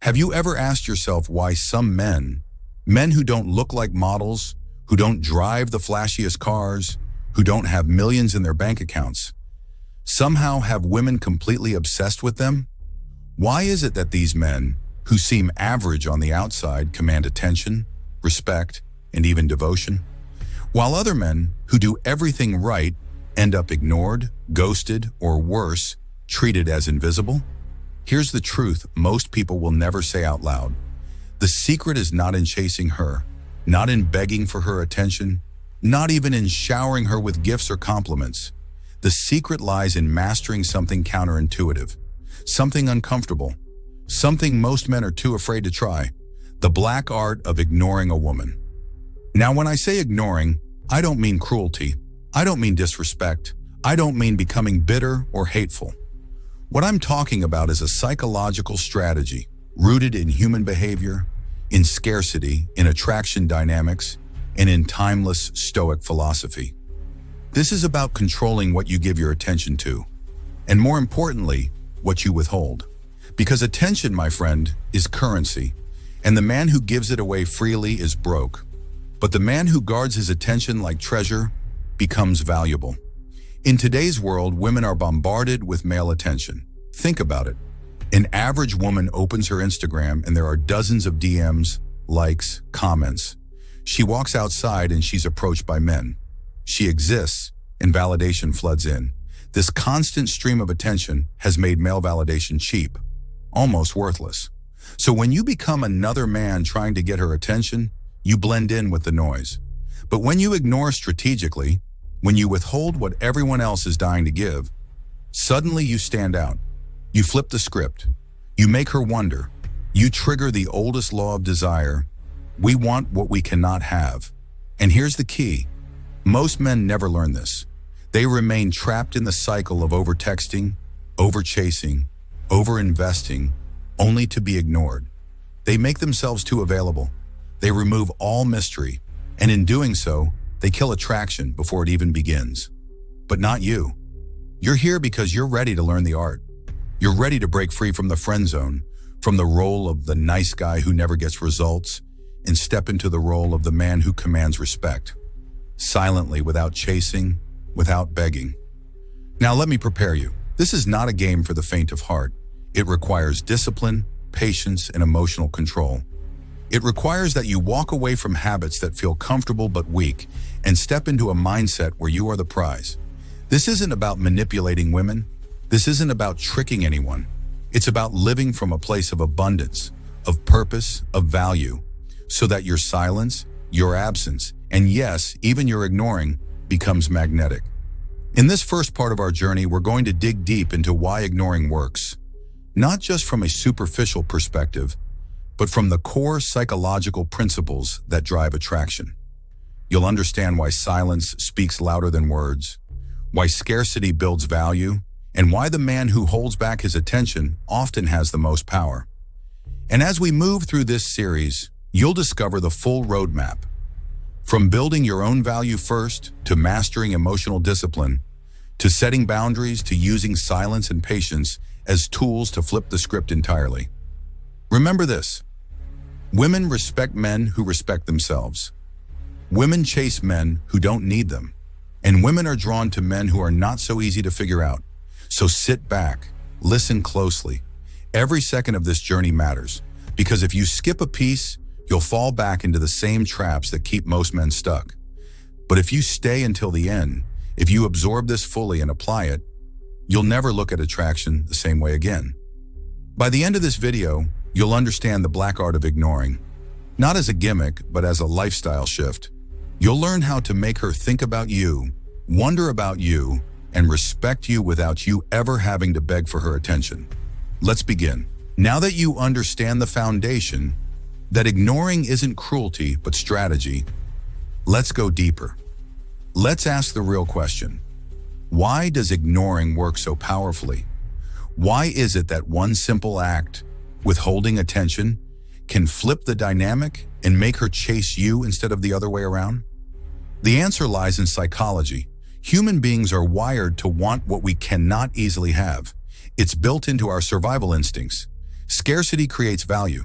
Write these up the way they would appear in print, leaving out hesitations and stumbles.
Have you ever asked yourself why some men who don't look like models, who don't drive the flashiest cars, who don't have millions in their bank accounts, somehow have women completely obsessed with them? Why is it that these men, who seem average on the outside, command attention, respect, and even devotion, while other men who do everything right end up ignored, ghosted, or worse, treated as invisible? Here's the truth most people will never say out loud. The secret is not in chasing her, not in begging for her attention, not even in showering her with gifts or compliments. The secret lies in mastering something counterintuitive, something uncomfortable, something most men are too afraid to try: the black art of ignoring a woman. Now, when I say ignoring, I don't mean cruelty. I don't mean disrespect. I don't mean becoming bitter or hateful. What I'm talking about is a psychological strategy rooted in human behavior, in scarcity, in attraction dynamics, and in timeless Stoic philosophy. This is about controlling what you give your attention to, and more importantly, what you withhold. Because attention, my friend, is currency, and the man who gives it away freely is broke. But the man who guards his attention like treasure becomes valuable. In today's world, women are bombarded with male attention. Think about it. An average woman opens her Instagram and there are dozens of DMs, likes, comments. She walks outside and she's approached by men. She exists and validation floods in. This constant stream of attention has made male validation cheap, almost worthless. So when you become another man trying to get her attention, you blend in with the noise. But when you ignore strategically, when you withhold what everyone else is dying to give, suddenly you stand out. You flip the script. You make her wonder. You trigger the oldest law of desire. We want what we cannot have. And here's the key. Most men never learn this. They remain trapped in the cycle of over-texting, over-chasing, over-investing, only to be ignored. They make themselves too available. They remove all mystery, and in doing so, they kill attraction before it even begins. But not you. You're here because you're ready to learn the art. You're ready to break free from the friend zone, from the role of the nice guy who never gets results, and step into the role of the man who commands respect. Silently, without chasing, without begging. Now let me prepare you. This is not a game for the faint of heart. It requires discipline, patience, and emotional control. It requires that you walk away from habits that feel comfortable but weak and step into a mindset where you are the prize. This isn't about manipulating women. This isn't about tricking anyone. It's about living from a place of abundance, of purpose, of value, so that your silence, your absence, and yes, even your ignoring becomes magnetic. In this first part of our journey, we're going to dig deep into why ignoring works, not just from a superficial perspective, but from the core psychological principles that drive attraction. You'll understand why silence speaks louder than words, why scarcity builds value, and why the man who holds back his attention often has the most power. And as we move through this series, you'll discover the full roadmap. From building your own value first, to mastering emotional discipline, to setting boundaries, to using silence and patience as tools to flip the script entirely. Remember this: women respect men who respect themselves. Women chase men who don't need them. And women are drawn to men who are not so easy to figure out. So sit back, listen closely. Every second of this journey matters, because if you skip a piece, you'll fall back into the same traps that keep most men stuck. But if you stay until the end, if you absorb this fully and apply it, you'll never look at attraction the same way again. By the end of this video, you'll understand the black art of ignoring, not as a gimmick, but as a lifestyle shift. You'll learn how to make her think about you, wonder about you, and respect you without you ever having to beg for her attention. Let's begin. Now that you understand the foundation, that ignoring isn't cruelty but strategy, let's go deeper. Let's ask the real question. Why does ignoring work so powerfully? Why is it that one simple act, withholding attention, can flip the dynamic and make her chase you instead of the other way around? The answer lies in psychology. Human beings are wired to want what we cannot easily have. It's built into our survival instincts. Scarcity creates value.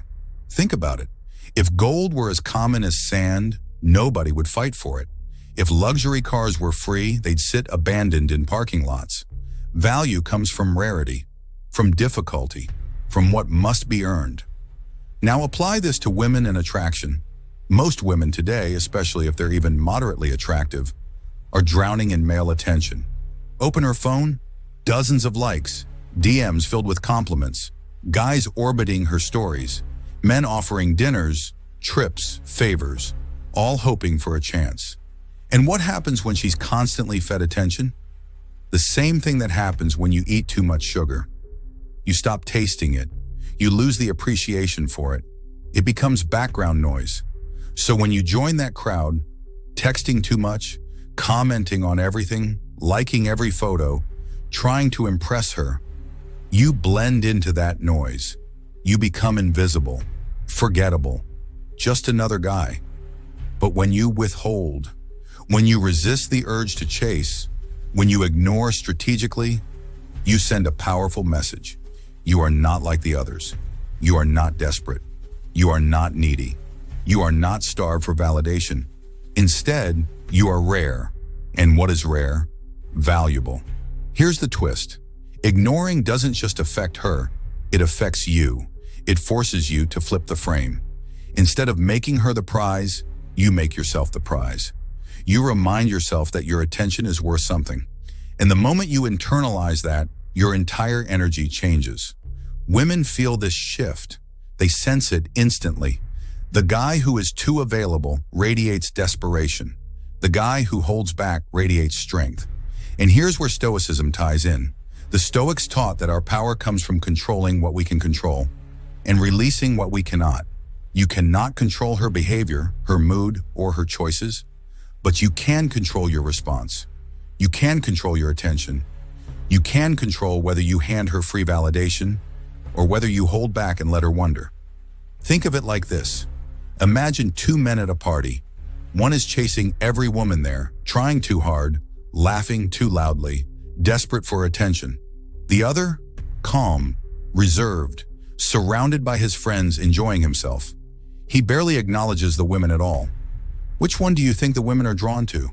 Think about it. If gold were as common as sand, nobody would fight for it. If luxury cars were free, they'd sit abandoned in parking lots. Value comes from rarity, from difficulty, from what must be earned. Now apply this to women and attraction. Most women today, especially if they're even moderately attractive, are drowning in male attention. Open her phone, dozens of likes, DMs filled with compliments, guys orbiting her stories, men offering dinners, trips, favors, all hoping for a chance. And what happens when she's constantly fed attention? The same thing that happens when you eat too much sugar. You stop tasting it. You lose the appreciation for it. It becomes background noise. So when you join that crowd, texting too much, commenting on everything, liking every photo, trying to impress her, you blend into that noise. You become invisible, forgettable, just another guy. But when you withhold, when you resist the urge to chase, when you ignore strategically, you send a powerful message. You are not like the others. You are not desperate. You are not needy. You are not starved for validation. Instead, you are rare. And what is rare? Valuable. Here's the twist. Ignoring doesn't just affect her, it affects you. It forces you to flip the frame. Instead of making her the prize, you make yourself the prize. You remind yourself that your attention is worth something. And the moment you internalize that, your entire energy changes. Women feel this shift. They sense it instantly. The guy who is too available radiates desperation. The guy who holds back radiates strength. And here's where Stoicism ties in. The Stoics taught that our power comes from controlling what we can control and releasing what we cannot. You cannot control her behavior, her mood, or her choices, but you can control your response. You can control your attention. You can control whether you hand her free validation or whether you hold back and let her wonder. Think of it like this. Imagine two men at a party. One is chasing every woman there, trying too hard, laughing too loudly, desperate for attention. The other, calm, reserved, surrounded by his friends, enjoying himself. He barely acknowledges the women at all. Which one do you think the women are drawn to?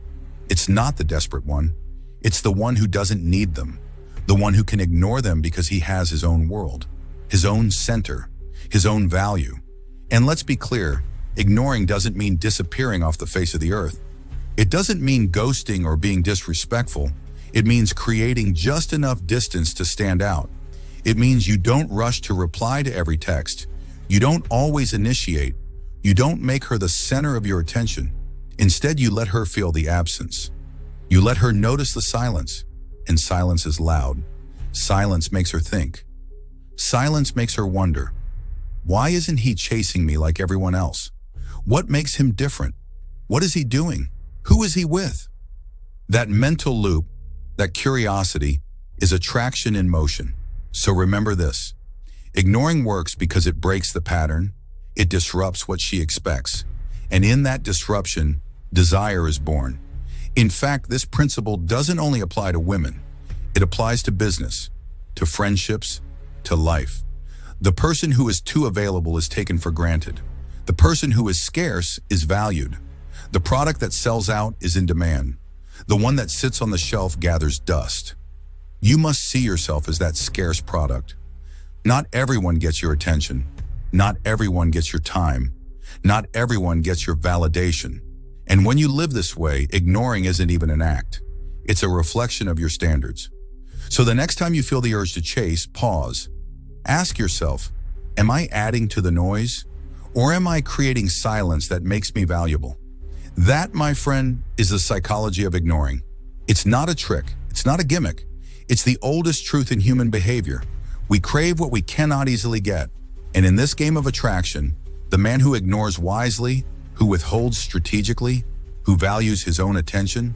It's not the desperate one. It's the one who doesn't need them. The one who can ignore them because he has his own world, his own center, his own value. And let's be clear, ignoring doesn't mean disappearing off the face of the earth. It doesn't mean ghosting or being disrespectful. It means creating just enough distance to stand out. It means you don't rush to reply to every text. You don't always initiate. You don't make her the center of your attention. Instead, you let her feel the absence. You let her notice the silence. And silence is loud. Silence makes her think. Silence makes her wonder. Why isn't he chasing me like everyone else? What makes him different? What is he doing? Who is he with? That mental loop, that curiosity, is attraction in motion. So remember this. Ignoring works because it breaks the pattern. It disrupts what she expects. And in that disruption, desire is born. In fact, this principle doesn't only apply to women. It applies to business, to friendships, to life. The person who is too available is taken for granted. The person who is scarce is valued. The product that sells out is in demand. The one that sits on the shelf gathers dust. You must see yourself as that scarce product. Not everyone gets your attention. Not everyone gets your time. Not everyone gets your validation. And when you live this way, ignoring isn't even an act. It's a reflection of your standards. So the next time you feel the urge to chase, pause. Ask yourself, am I adding to the noise? Or am I creating silence that makes me valuable? That, my friend, is the psychology of ignoring. It's not a trick. It's not a gimmick. It's the oldest truth in human behavior. We crave what we cannot easily get. And in this game of attraction, the man who ignores wisely, who withholds strategically, who values his own attention,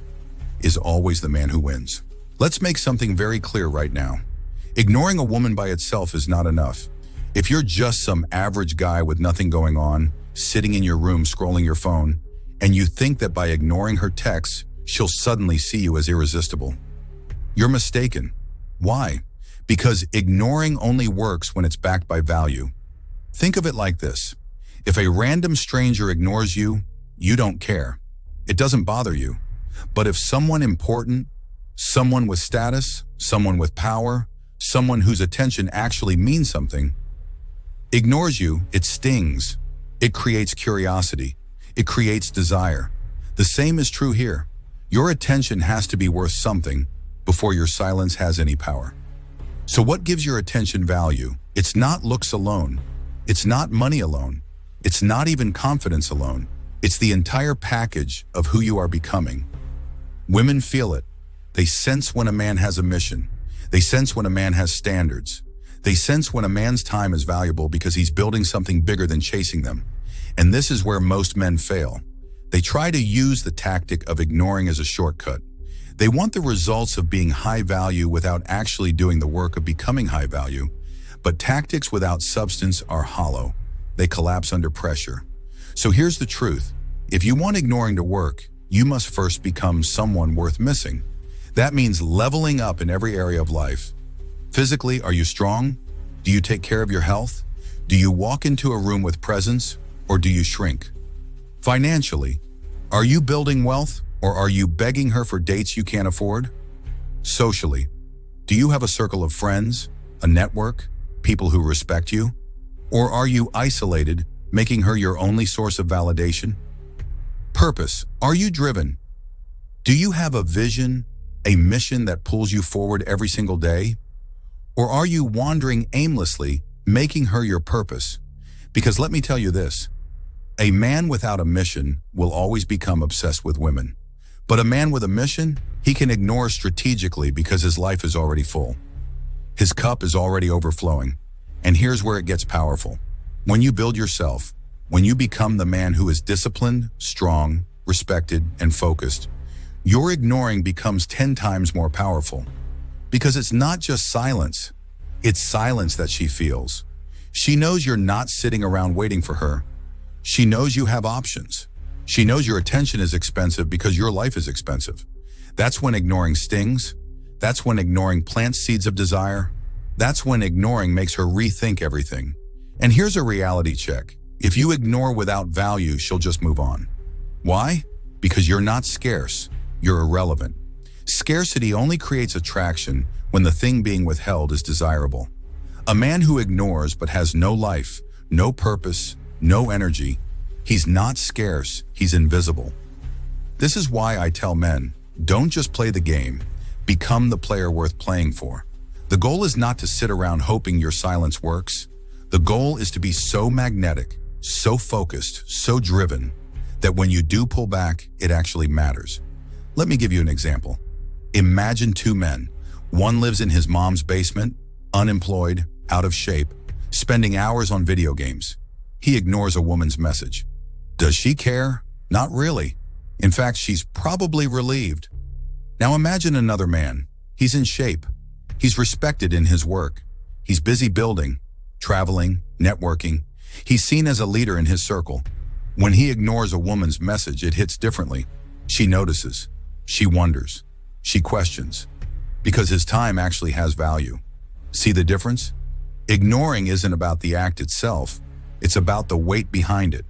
is always the man who wins. Let's make something very clear right now. Ignoring a woman by itself is not enough. If you're just some average guy with nothing going on, sitting in your room scrolling your phone, and you think that by ignoring her texts, she'll suddenly see you as irresistible, you're mistaken. Why? Because ignoring only works when it's backed by value. Think of it like this. If a random stranger ignores you, you don't care. It doesn't bother you. But if someone important, someone with status, someone with power, someone whose attention actually means something, ignores you, it stings. It creates curiosity. It creates desire. The same is true here. Your attention has to be worth something before your silence has any power. So what gives your attention value? It's not looks alone. It's not money alone. It's not even confidence alone. It's the entire package of who you are becoming. Women feel it. They sense when a man has a mission. They sense when a man has standards. They sense when a man's time is valuable because he's building something bigger than chasing them. And this is where most men fail. They try to use the tactic of ignoring as a shortcut. They want the results of being high value without actually doing the work of becoming high value. But tactics without substance are hollow. They collapse under pressure. So here's the truth. If you want ignoring to work, you must first become someone worth missing. That means leveling up in every area of life. Physically, are you strong? Do you take care of your health? Do you walk into a room with presence, or do you shrink? Financially, are you building wealth, or are you begging her for dates you can't afford? Socially, do you have a circle of friends, a network, people who respect you? Or are you isolated, making her your only source of validation? Purpose, are you driven? Do you have a vision, a mission that pulls you forward every single day? Or are you wandering aimlessly, making her your purpose? Because let me tell you this, a man without a mission will always become obsessed with women. But a man with a mission, he can ignore strategically because his life is already full. His cup is already overflowing. And here's where it gets powerful. When you build yourself, when you become the man who is disciplined, strong, respected, and focused, your ignoring becomes 10 times more powerful. Because it's not just silence, it's silence that she feels. She knows you're not sitting around waiting for her. She knows you have options. She knows your attention is expensive because your life is expensive. That's when ignoring stings. That's when ignoring plants seeds of desire. That's when ignoring makes her rethink everything. And here's a reality check. If you ignore without value, she'll just move on. Why? Because you're not scarce. You're irrelevant. Scarcity only creates attraction when the thing being withheld is desirable. A man who ignores but has no life, no purpose, no energy, he's not scarce, he's invisible. This is why I tell men, don't just play the game, become the player worth playing for. The goal is not to sit around hoping your silence works. The goal is to be so magnetic, so focused, so driven, that when you do pull back, it actually matters. Let me give you an example. Imagine two men. One lives in his mom's basement, unemployed, out of shape, spending hours on video games. He ignores a woman's message. Does she care? Not really. In fact, she's probably relieved. Now imagine another man. He's in shape. He's respected in his work. He's busy building, traveling, networking. He's seen as a leader in his circle. When he ignores a woman's message, it hits differently. She notices. She wonders. She questions. Because his time actually has value. See the difference? Ignoring isn't about the act itself. It's about the weight behind it.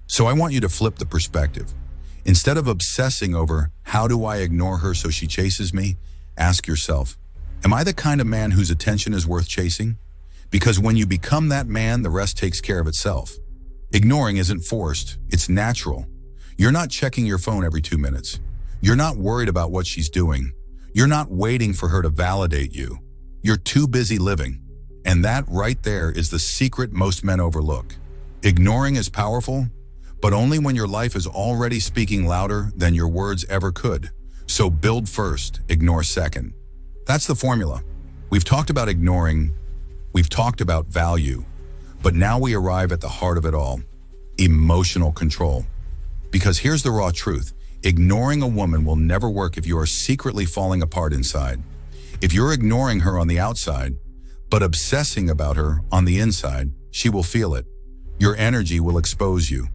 So I want you to flip the perspective. Instead of obsessing over, how do I ignore her so she chases me? Ask yourself, am I the kind of man whose attention is worth chasing? Because when you become that man, the rest takes care of itself. Ignoring isn't forced, it's natural. You're not checking your phone every 2 minutes. You're not worried about what she's doing. You're not waiting for her to validate you. You're too busy living. And that right there is the secret most men overlook. Ignoring is powerful, but only when your life is already speaking louder than your words ever could. So build first, ignore second. That's the formula. We've talked about ignoring, we've talked about value, but now we arrive at the heart of it all, emotional control. Because here's the raw truth. Ignoring a woman will never work if you are secretly falling apart inside. If you're ignoring her on the outside, but obsessing about her on the inside, she will feel it. Your energy will expose you.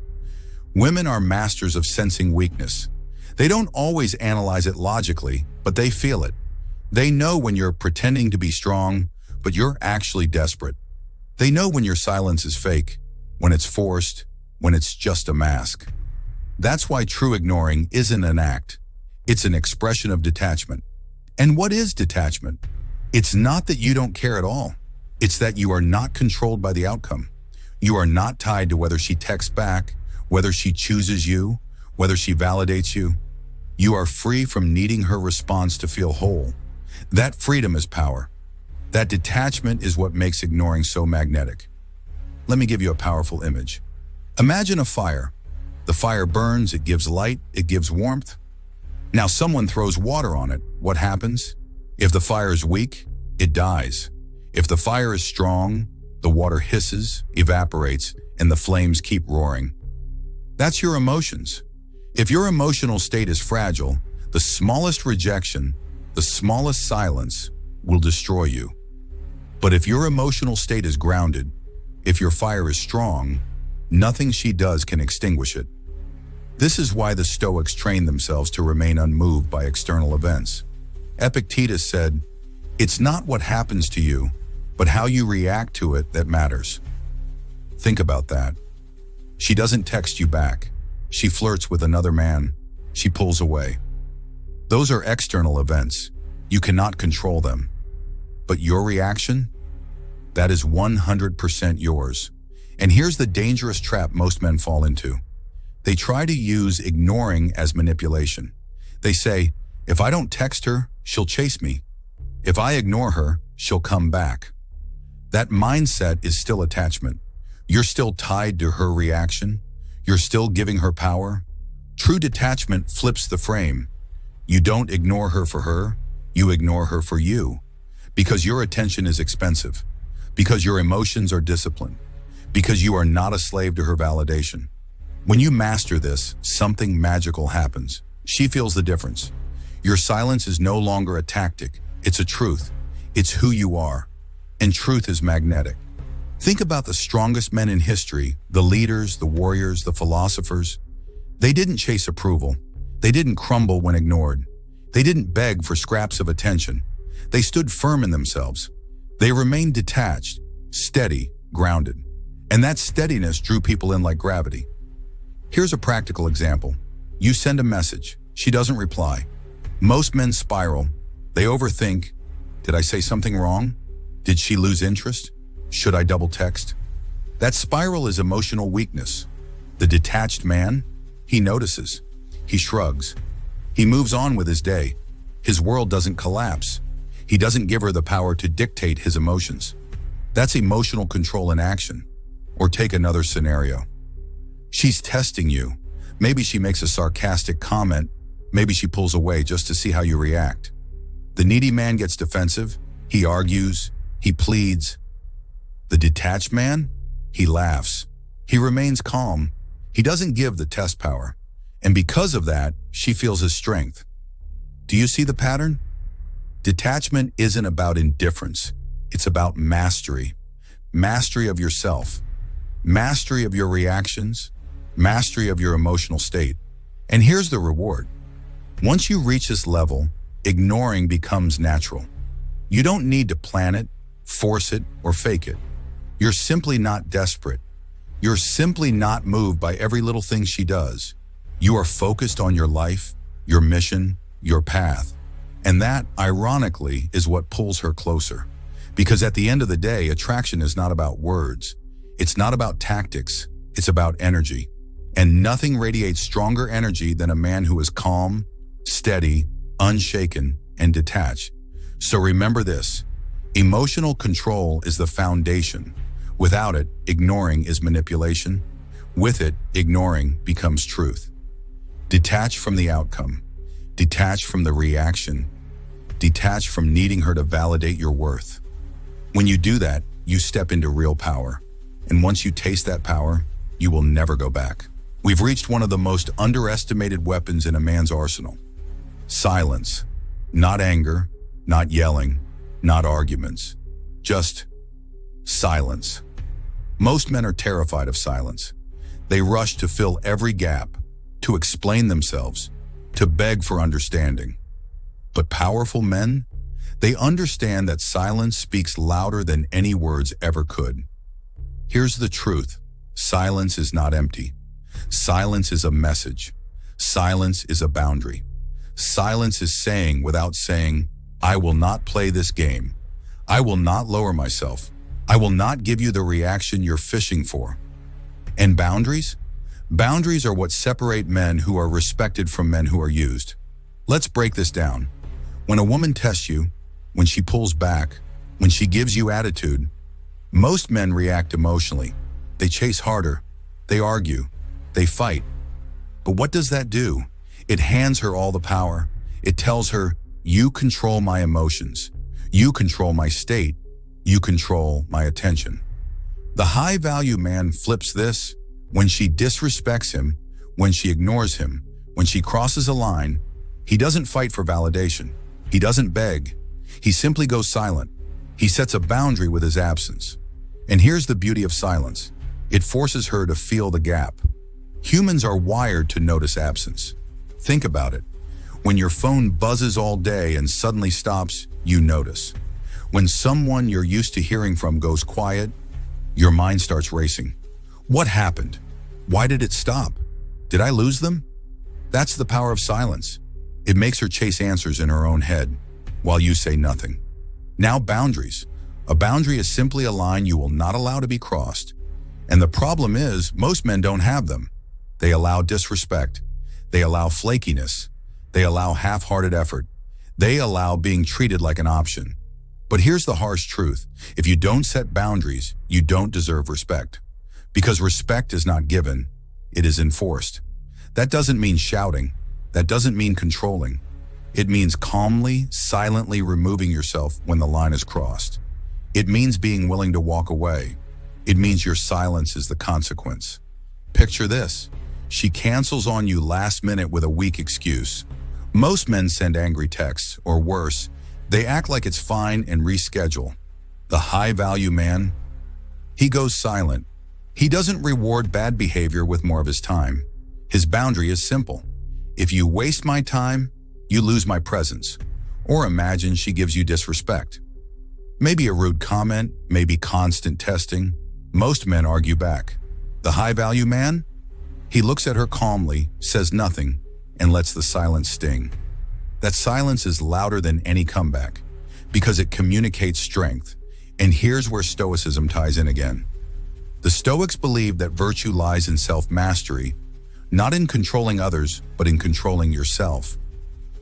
Women are masters of sensing weakness. They don't always analyze it logically, but they feel it. They know when you're pretending to be strong, but you're actually desperate. They know when your silence is fake, when it's forced, when it's just a mask. That's why true ignoring isn't an act. It's an expression of detachment. And what is detachment? It's not that you don't care at all. It's that you are not controlled by the outcome. You are not tied to whether she texts back, whether she chooses you, whether she validates you. You are free from needing her response to feel whole. That freedom is power. That detachment is what makes ignoring so magnetic. Let me give you a powerful image. Imagine a fire. The fire burns, it gives light, it gives warmth. Now someone throws water on it. What happens? If the fire is weak, it dies. If the fire is strong, the water hisses, evaporates, and the flames keep roaring. That's your emotions. If your emotional state is fragile, the smallest rejection, the smallest silence will destroy you. But if your emotional state is grounded, if your fire is strong, nothing she does can extinguish it. This is why the Stoics trained themselves to remain unmoved by external events. Epictetus said, "It's not what happens to you, but how you react to it that matters." Think about that. She doesn't text you back. She flirts with another man. She pulls away. Those are external events. You cannot control them. But your reaction? That is 100% yours. And here's the dangerous trap most men fall into. They try to use ignoring as manipulation. They say, if I don't text her, she'll chase me. If I ignore her, she'll come back. That mindset is still attachment. You're still tied to her reaction. You're still giving her power. True detachment flips the frame. You don't ignore her for her. You ignore her for you. Because your attention is expensive. Because your emotions are disciplined. Because you are not a slave to her validation. When you master this, something magical happens. She feels the difference. Your silence is no longer a tactic. It's a truth. It's who you are. And truth is magnetic. Think about the strongest men in history, the leaders, the warriors, the philosophers. They didn't chase approval. They didn't crumble when ignored. They didn't beg for scraps of attention. They stood firm in themselves. They remained detached, steady, grounded. And that steadiness drew people in like gravity. Here's a practical example. You send a message. She doesn't reply. Most men spiral. They overthink. Did I say something wrong? Did she lose interest? Should I double text? That spiral is emotional weakness. The detached man, he notices. He shrugs. He moves on with his day. His world doesn't collapse. He doesn't give her the power to dictate his emotions. That's emotional control in action. Or take another scenario. She's testing you. Maybe she makes a sarcastic comment. Maybe she pulls away just to see how you react. The needy man gets defensive. He argues. He pleads. The detached man? He laughs. He remains calm. He doesn't give the test power. And because of that, she feels his strength. Do you see the pattern? Detachment isn't about indifference. It's about mastery. Mastery of yourself. Mastery of your reactions. Mastery of your emotional state. And here's the reward. Once you reach this level, ignoring becomes natural. You don't need to plan it, force it, or fake it. You're simply not desperate. You're simply not moved by every little thing she does. You are focused on your life, your mission, your path. And that, ironically, is what pulls her closer. Because at the end of the day, attraction is not about words. It's not about tactics. It's about energy. And nothing radiates stronger energy than a man who is calm, steady, unshaken, and detached. So remember this. Emotional control is the foundation. Without it, ignoring is manipulation. With it, ignoring becomes truth. Detach from the outcome. Detach from the reaction. Detach from needing her to validate your worth. When you do that, you step into real power. And once you taste that power, you will never go back. We've reached one of the most underestimated weapons in a man's arsenal. Silence. Not anger, not yelling, not arguments. Just silence. Most men are terrified of silence. They rush to fill every gap, to explain themselves, to beg for understanding. But powerful men, They understand that silence speaks louder than any words ever could. Here's the truth. Silence is not empty. Silence is a message. Silence is a boundary. Silence is saying without saying, I will not play this game. I will not lower myself. I will not give you the reaction you're fishing for. And boundaries? Boundaries are what separate men who are respected from men who are used. Let's break this down. When a woman tests you, when she pulls back, when she gives you attitude, most men react emotionally. They chase harder. They argue. They fight. But what does that do? It hands her all the power. It tells her, you control my emotions. You control my state. You control my attention. The high-value man flips this. When she disrespects him, when she ignores him, when she crosses a line, he doesn't fight for validation. He doesn't beg. He simply goes silent. He sets a boundary with his absence. And here's the beauty of silence. It forces her to feel the gap. Humans are wired to notice absence. Think about it. When your phone buzzes all day and suddenly stops, you notice. When someone you're used to hearing from goes quiet, your mind starts racing. What happened? Why did it stop? Did I lose them? That's the power of silence. It makes her chase answers in her own head, while you say nothing. Now boundaries. A boundary is simply a line you will not allow to be crossed. And the problem is, most men don't have them. They allow disrespect. They allow flakiness. They allow half-hearted effort. They allow being treated like an option. But here's the harsh truth. If you don't set boundaries, you don't deserve respect. Because respect is not given, it is enforced. That doesn't mean shouting. That doesn't mean controlling. It means calmly, silently removing yourself when the line is crossed. It means being willing to walk away. It means your silence is the consequence. Picture this. She cancels on you last minute with a weak excuse. Most men send angry texts, or worse, they act like it's fine and reschedule. The high-value man, he goes silent. He doesn't reward bad behavior with more of his time. His boundary is simple. If you waste my time, you lose my presence. Or imagine she gives you disrespect. Maybe a rude comment, maybe constant testing. Most men argue back. The high-value man? He looks at her calmly, says nothing, and lets the silence sting. That silence is louder than any comeback because it communicates strength. And here's where Stoicism ties in again. The Stoics believe that virtue lies in self-mastery, not in controlling others, but in controlling yourself.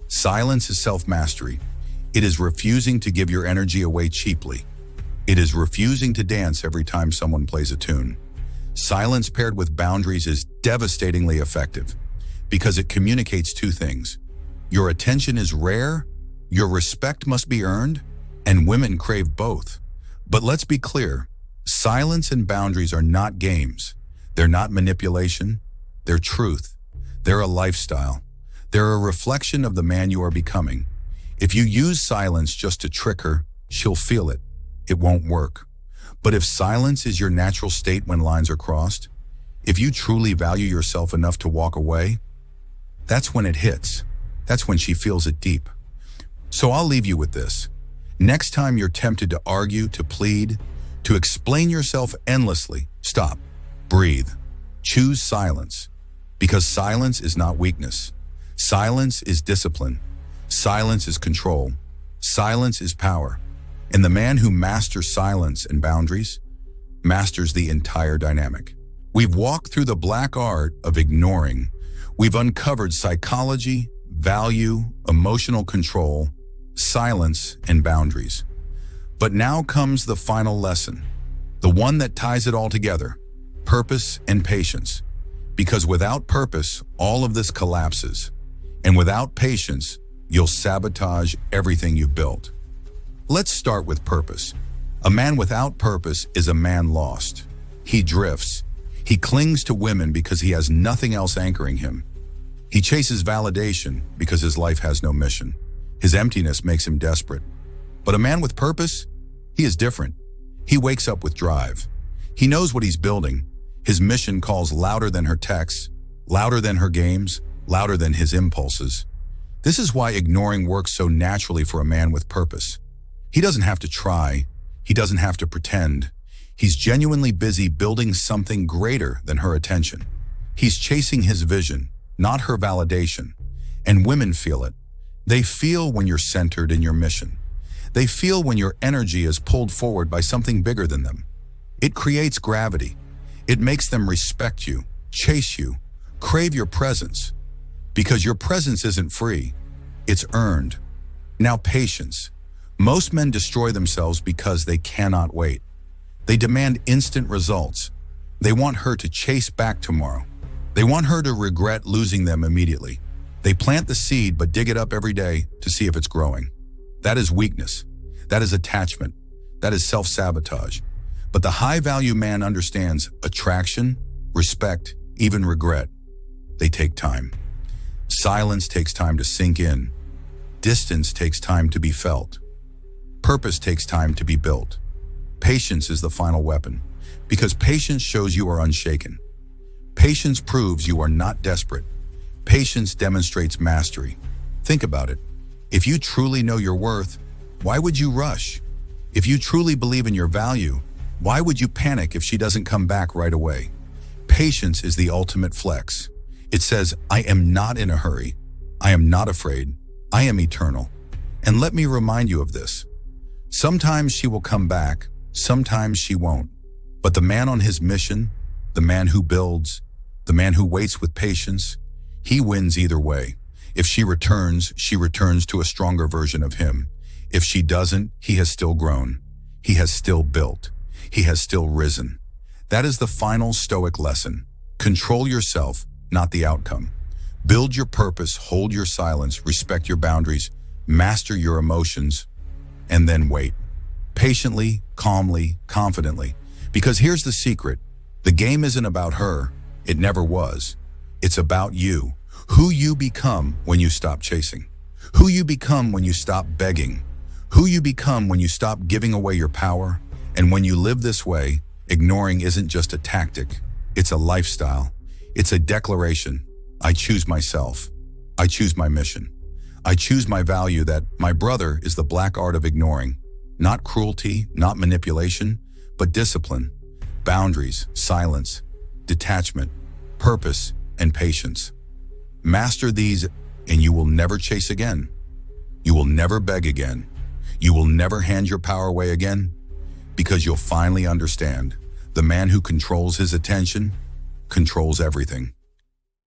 Silence is self-mastery. It is refusing to give your energy away cheaply. It is refusing to dance every time someone plays a tune. Silence paired with boundaries is devastatingly effective because it communicates two things. Your attention is rare, your respect must be earned, and women crave both. But let's be clear, silence and boundaries are not games. They're not manipulation. They're truth. They're a lifestyle. They're a reflection of the man you are becoming. If you use silence just to trick her, she'll feel it. It won't work. But if silence is your natural state when lines are crossed, if you truly value yourself enough to walk away, that's when it hits. That's when she feels it deep. So I'll leave you with this. Next time you're tempted to argue, to plead, to explain yourself endlessly, stop, breathe, choose silence. Because silence is not weakness. Silence is discipline. Silence is control. Silence is power. And the man who masters silence and boundaries masters the entire dynamic. We've walked through the black art of ignoring. We've uncovered psychology, value, emotional control, silence, and boundaries. But now comes the final lesson, the one that ties it all together, purpose and patience. Because without purpose, all of this collapses. And without patience, you'll sabotage everything you've built. Let's start with purpose. A man without purpose is a man lost. He drifts. He clings to women because he has nothing else anchoring him. He chases validation because his life has no mission. His emptiness makes him desperate. But a man with purpose, he is different. He wakes up with drive. He knows what he's building. His mission calls louder than her texts, louder than her games, louder than his impulses. This is why ignoring works so naturally for a man with purpose. He doesn't have to try. He doesn't have to pretend. He's genuinely busy building something greater than her attention. He's chasing his vision, not her validation. And women feel it. They feel when you're centered in your mission. They feel when your energy is pulled forward by something bigger than them. It creates gravity. It makes them respect you, chase you, crave your presence. Because your presence isn't free, it's earned. Now, patience. Most men destroy themselves because they cannot wait. They demand instant results. They want her to chase back tomorrow. They want her to regret losing them immediately. They plant the seed but dig it up every day to see if it's growing. That is weakness. That is attachment. That is self-sabotage. But the high-value man understands attraction, respect, even regret. They take time. Silence takes time to sink in. Distance takes time to be felt. Purpose takes time to be built. Patience is the final weapon, because patience shows you are unshaken. Patience proves you are not desperate. Patience demonstrates mastery. Think about it. If you truly know your worth, why would you rush? If you truly believe in your value, why would you panic if she doesn't come back right away? Patience is the ultimate flex. It says, I am not in a hurry. I am not afraid. I am eternal. And let me remind you of this. Sometimes she will come back, sometimes she won't. But the man on his mission, the man who builds, the man who waits with patience, he wins either way. If she returns to a stronger version of him. If she doesn't, he has still grown. He has still built. He has still risen. That is the final Stoic lesson. Control yourself, not the outcome. Build your purpose, hold your silence, respect your boundaries, master your emotions, and then wait. Patiently, calmly, confidently. Because here's the secret. The game isn't about her. It never was. It's about you. Who you become when you stop chasing. Who you become when you stop begging. Who you become when you stop giving away your power. And when you live this way, ignoring isn't just a tactic. It's a lifestyle. It's a declaration. I choose myself. I choose my mission. I choose my value. That, my brother, is the black art of ignoring. Not cruelty, not manipulation, but discipline, boundaries, silence, detachment, purpose, and patience. Master these and you will never chase again. You will never beg again. You will never hand your power away again, because you'll finally understand the man who controls his attention controls everything.